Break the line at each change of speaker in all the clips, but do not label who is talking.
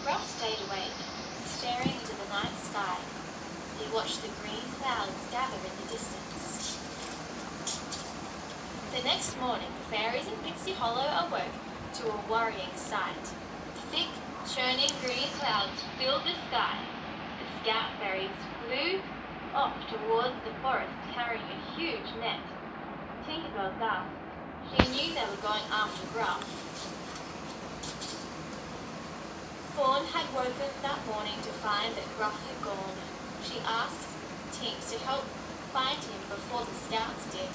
Gruff stayed awake, staring into the night sky. He watched the green clouds gather in the distance. The next morning, the fairies in Pixie Hollow awoke to a worrying sight. Thick, churning green clouds filled the sky. The scout fairies flew off towards the forest carrying a huge net. Tinkerbell gasped. She knew they were going after Gruff. Fawn had woken that morning to find that Gruff had gone. She asked Tink to help find him before the scouts did.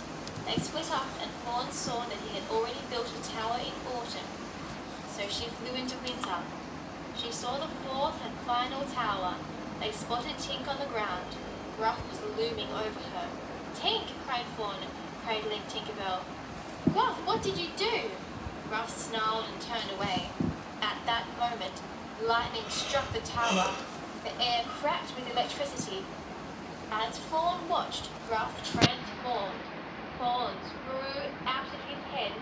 They split up and Fawn saw that he had already built a tower in autumn, so she flew into winter. She saw the fourth and final tower. They spotted Tink on the ground. Gruff was looming over her. "Tink!" cried Fawn, cradling Tinkerbell. "Gruff, what did you do?" Gruff snarled and turned away. At that moment, lightning struck the tower. The air cracked with electricity. As Fawn watched, Gruff transformed. Horns grew out of his head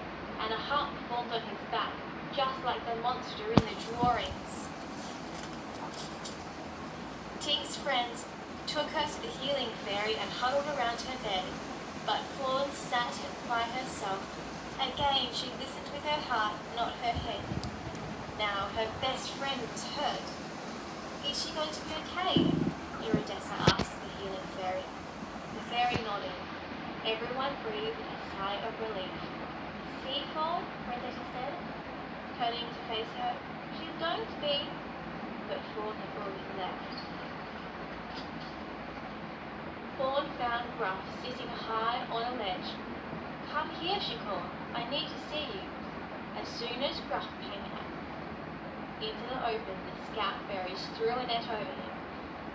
and a hump formed on his back, just like the monster in the drawings. Tink's friends took her to the healing fairy and huddled around her bed, but Fawn sat by herself. Again she listened with her heart, not her head. Now her best friend was hurt. "Is she going to be okay?" Iridessa asked the healing fairy. The fairy nodded. Everyone breathed a sigh of relief. "See, Fawn," Rosetta said, turning to face her. "She's going to be..." But Fawn had already left. Fawn found Gruff sitting high on a ledge. "Come here," she called. "I need to see you." As soon as Gruff came out into the open, the scout fairies threw a net over him.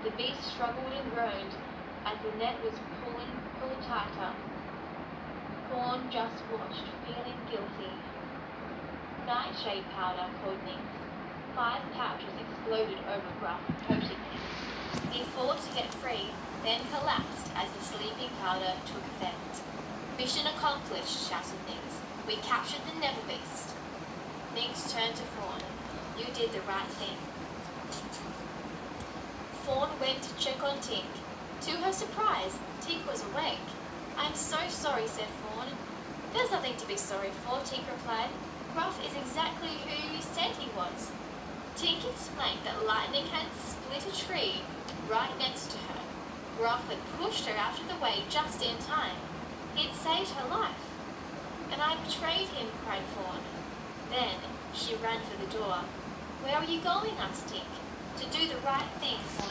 The beast struggled and groaned as the net was pulled tighter. Fawn just watched, feeling guilty. "Nightshade powder," called Nix. 5 pouches exploded over Gruff, coating him. He fought to get free, then collapsed as the sleeping powder took effect. "Mission accomplished," shouted Nix. "We captured the Never Beast." Nix turned to Fawn. "You did the right thing." Fawn went to check on Tink. To her surprise, Tink was awake. "I'm so sorry," said Fawn. "There's nothing to be sorry for," Tink replied. "Gruff is exactly who you said he was." Tink explained that lightning had split a tree right next to her. Gruff had pushed her out of the way just in time. He'd saved her life. "And I betrayed him," cried Fawn. Then she ran for the door. "Where are you going?" asked Tink. "To do the right thing," Fawn